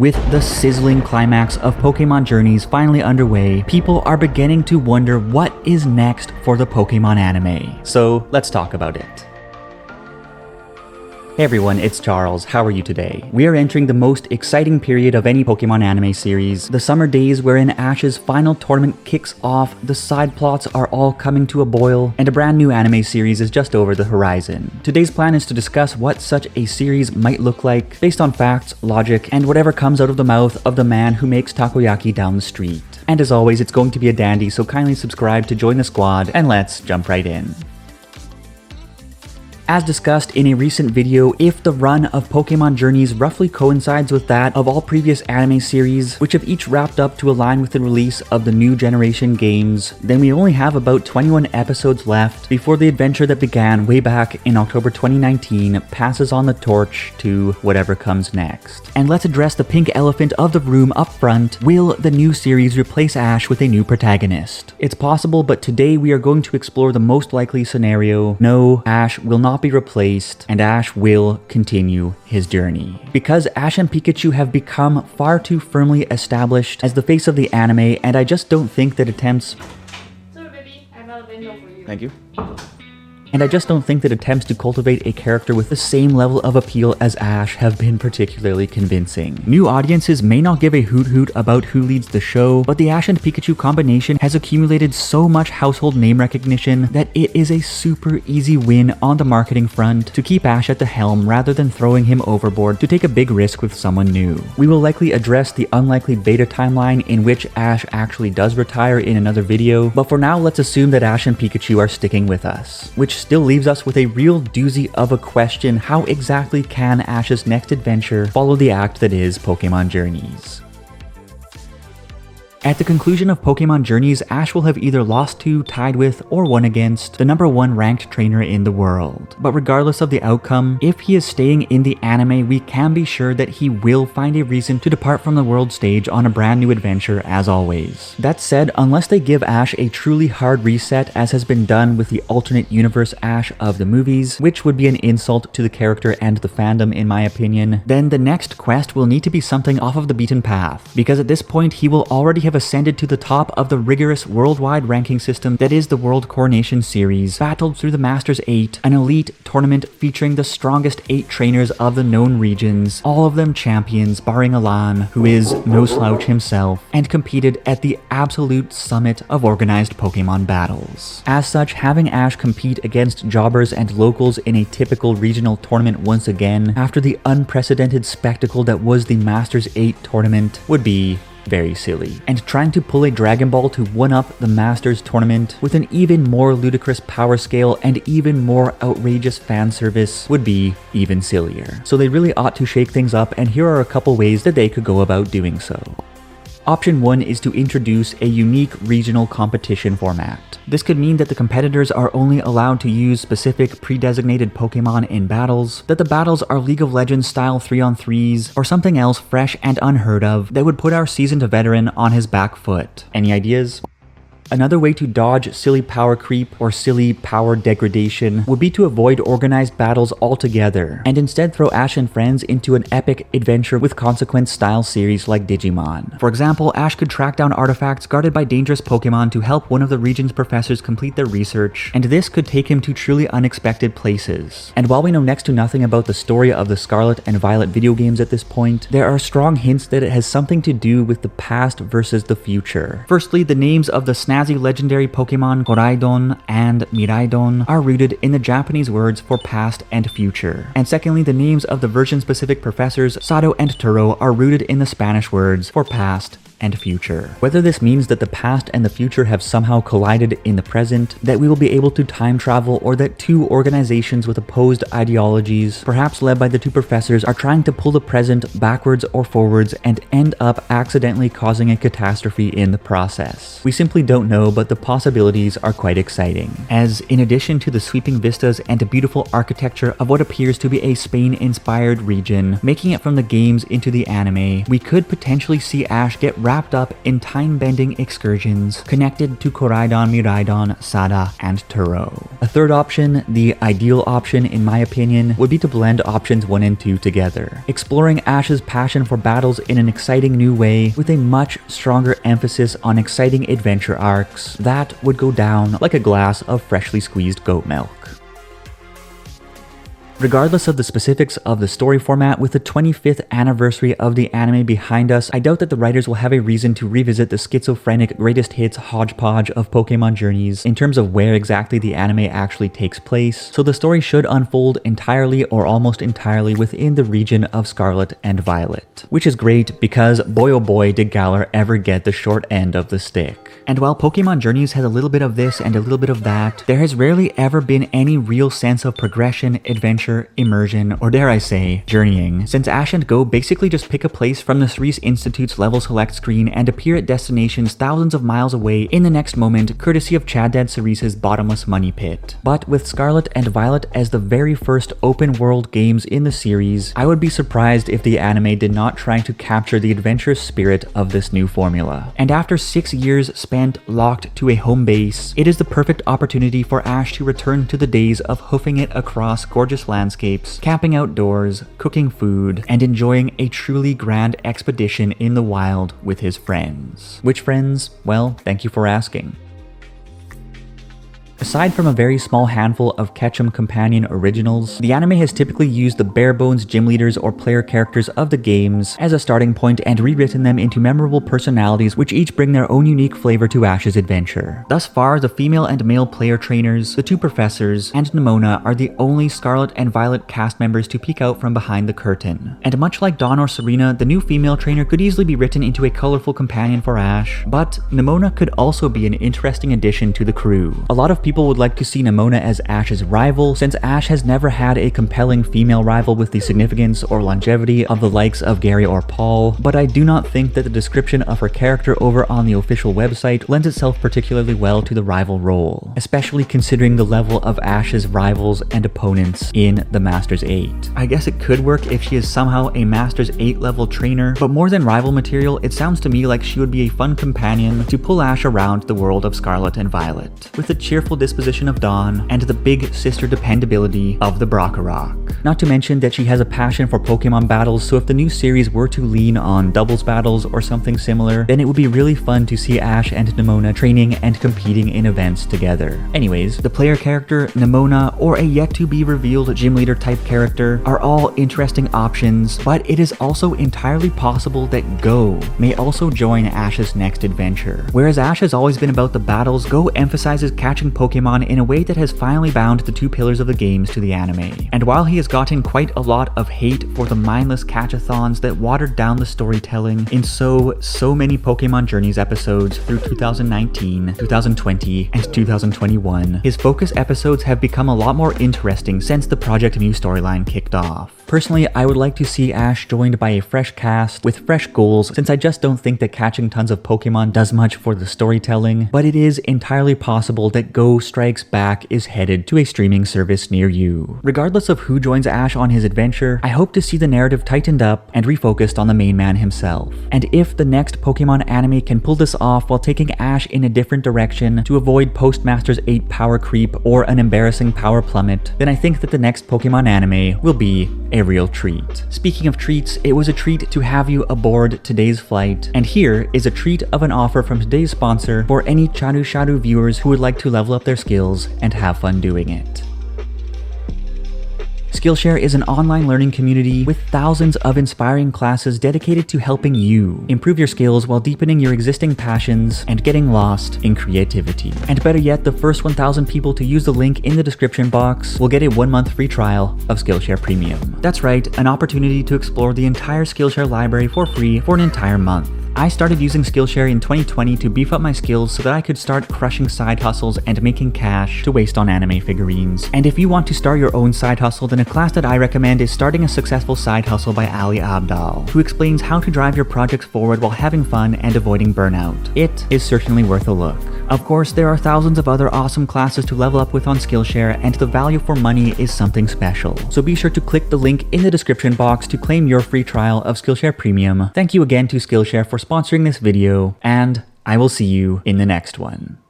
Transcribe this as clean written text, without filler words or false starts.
With the sizzling climax of Pokémon Journeys finally underway, people are beginning to wonder what is next for the Pokémon anime. So let's talk about it. Hey everyone, it's Charles. How are you today? We are entering the most exciting period of any Pokemon anime series, the summer days wherein Ash's final tournament kicks off, the side plots are all coming to a boil, and a brand new anime series is just over the horizon. Today's plan is to discuss what such a series might look like, based on facts, logic, and whatever comes out of the mouth of the man who makes takoyaki down the street. And as always, it's going to be a dandy, so kindly subscribe to join the squad, and let's jump right in. As discussed in a recent video, if the run of Pokémon Journeys roughly coincides with that of all previous anime series, which have each wrapped up to align with the release of the new generation games, then we only have about 21 episodes left before the adventure that began way back in October 2019 passes on the torch to whatever comes next. And let's address the pink elephant of the room up front. Will the new series replace Ash with a new protagonist? It's possible, but today we are going to explore the most likely scenario. No, Ash will not be replaced, and Ash will continue his journey. Because Ash and Pikachu have become far too firmly established as the face of the anime, and I just don't think that attempts... Sorry baby, I have a window for you. Thank you. And I just don't think that attempts to cultivate a character with the same level of appeal as Ash have been particularly convincing. New audiences may not give a hoot about who leads the show, but the Ash and Pikachu combination has accumulated so much household name recognition that it is a super easy win on the marketing front to keep Ash at the helm rather than throwing him overboard to take a big risk with someone new. We will likely address the unlikely beta timeline in which Ash actually does retire in another video, but for now let's assume that Ash and Pikachu are sticking with us, which still leaves us with a real doozy of a question: how exactly can Ash's next adventure follow the act that is Pokemon Journeys? At the conclusion of Pokemon Journeys, Ash will have either lost to, tied with, or won against the #1 ranked trainer in the world. But regardless of the outcome, if he is staying in the anime, we can be sure that he will find a reason to depart from the world stage on a brand new adventure as always. That said, unless they give Ash a truly hard reset as has been done with the alternate universe Ash of the movies, which would be an insult to the character and the fandom in my opinion, then the next quest will need to be something off of the beaten path, because at this point he will already have ascended to the top of the rigorous worldwide ranking system that is the World Coronation Series, battled through the Masters 8, an elite tournament featuring the strongest 8 trainers of the known regions, all of them champions barring Alan, who is no slouch himself, and competed at the absolute summit of organized Pokemon battles. As such, having Ash compete against jobbers and locals in a typical regional tournament once again, after the unprecedented spectacle that was the Masters 8 tournament, would be very silly. And trying to pull a Dragon Ball to one-up the Masters tournament with an even more ludicrous power scale and even more outrageous fan service would be even sillier. So they really ought to shake things up, and here are a couple ways that they could go about doing so. Option 1 is to introduce a unique regional competition format. This could mean that the competitors are only allowed to use specific pre-designated Pokemon in battles, that the battles are League of Legends style 3-on-3s, or something else fresh and unheard of that would put our seasoned veteran on his back foot. Any ideas? Another way to dodge silly power creep or silly power degradation would be to avoid organized battles altogether, and instead throw Ash and friends into an epic adventure with consequence style series like Digimon. For example, Ash could track down artifacts guarded by dangerous Pokemon to help one of the region's professors complete their research, and this could take him to truly unexpected places. And while we know next to nothing about the story of the Scarlet and Violet video games at this point, there are strong hints that it has something to do with the past versus the future. Firstly, the names of the snazzy legendary Pokemon Koraidon and Miraidon are rooted in the Japanese words for past and future. And secondly, the names of the version-specific professors Sada and Turo are rooted in the Spanish words for past and future. Whether this means that the past and the future have somehow collided in the present, that we will be able to time travel, or that two organizations with opposed ideologies, perhaps led by the two professors, are trying to pull the present backwards or forwards and end up accidentally causing a catastrophe in the process. We simply don't know, but the possibilities are quite exciting. As in addition to the sweeping vistas and a beautiful architecture of what appears to be a Spain-inspired region, making it from the games into the anime, we could potentially see Ash get wrapped up in time-bending excursions connected to Koraidon, Miraidon, Sada, and Turo. A third option, the ideal option in my opinion, would be to blend options 1 and 2 together, exploring Ash's passion for battles in an exciting new way with a much stronger emphasis on exciting adventure arcs that would go down like a glass of freshly squeezed goat milk. Regardless of the specifics of the story format, with the 25th anniversary of the anime behind us, I doubt that the writers will have a reason to revisit the schizophrenic greatest hits hodgepodge of Pokémon journeys in terms of where exactly the anime actually takes place, so the story should unfold entirely or almost entirely within the region of Scarlet and Violet. Which is great because boy oh boy did Galar ever get the short end of the stick. And while Pokémon Journeys has a little bit of this and a little bit of that, there has rarely ever been any real sense of progression, adventure, immersion, or dare I say, journeying, since Ash and Go basically just pick a place from the Cerise Institute's level select screen and appear at destinations thousands of miles away in the next moment, courtesy of Chaddad Cerise's bottomless money pit. But with Scarlet and Violet as the very first open world games in the series, I would be surprised if the anime did not try to capture the adventurous spirit of this new formula. And after 6 years spent locked to a home base, it is the perfect opportunity for Ash to return to the days of hoofing it across gorgeous landscapes, camping outdoors, cooking food, and enjoying a truly grand expedition in the wild with his friends. Which friends? Well, thank you for asking. Aside from a very small handful of KETCHUM'S companion originals, the anime has typically used the bare-bones gym leaders or player characters of the games as a starting point and rewritten them into memorable personalities which each bring their own unique flavor to Ash's adventure. Thus far, the female and male player trainers, the 2 professors, and Nimona are the only Scarlet and Violet cast members to peek out from behind the curtain. And much like Dawn or Serena, the new female trainer could easily be written into a colorful companion for Ash, but Nimona could also be an interesting addition to the crew. A lot of people would like to see Nimona as Ash's rival, since Ash has never had a compelling female rival with the significance or longevity of the likes of Gary or Paul, but I do not think that the description of her character over on the official website lends itself particularly well to the rival role, especially considering the level of Ash's rivals and opponents in the Masters 8. I guess it could work if she is somehow a Masters 8 level trainer, but more than rival material, it sounds to me like she would be a fun companion to pull Ash around the world of Scarlet and Violet, with the cheerful disposition of Dawn and the big sister dependability of the Brockrock. Not to mention that she has a passion for Pokemon battles, so if the new series were to lean on doubles battles or something similar, then it would be really fun to see Ash and Nimona training and competing in events together. Anyways, the player character, Nimona, or a yet-to-be-revealed gym leader type character are all interesting options, but it is also entirely possible that Go may also join Ash's next adventure. Whereas Ash has always been about the battles, Go emphasizes catching Pokemon in a way that has finally bound the 2 pillars of the games to the anime. And while he has gotten quite a lot of hate for the mindless catch-a-thons that watered down the storytelling in so many Pokemon Journeys episodes through 2019, 2020, and 2021, his focus episodes have become a lot more interesting since the Project Mu storyline kicked off. Personally, I would like to see Ash joined by a fresh cast with fresh goals, since I just don't think that catching tons of Pokemon does much for the storytelling, but it is entirely possible that Go Strikes Back is headed to a streaming service near you. Regardless of who joins Ash on his adventure, I hope to see the narrative tightened up and refocused on the main man himself. And if the next Pokemon anime can pull this off while taking Ash in a different direction to avoid Postmasters 8 power creep or an embarrassing power plummet, then I think that the next Pokemon anime will be a real treat. Speaking of treats, it was a treat to have you aboard today's flight, and here is a treat of an offer from today's sponsor for any charusharu viewers who would like to level up their skills and have fun doing it. Skillshare is an online learning community with thousands of inspiring classes dedicated to helping you improve your skills while deepening your existing passions and getting lost in creativity. And better yet, the first 1,000 people to use the link in the description box will get a 1-month free trial of Skillshare Premium. That's right, an opportunity to explore the entire Skillshare library for free for an entire month. I started using Skillshare in 2020 to beef up my skills so that I could start crushing side hustles and making cash to waste on anime figurines. And if you want to start your own side hustle, then a class that I recommend is Starting a Successful Side Hustle by Ali Abdal, who explains how to drive your projects forward while having fun and avoiding burnout. It is certainly worth a look. Of course, there are thousands of other awesome classes to level up with on Skillshare, and the value for money is something special. So be sure to click the link in the description box to claim your free trial of Skillshare Premium. Thank you again to Skillshare for sponsoring this video, and I will see you in the next one.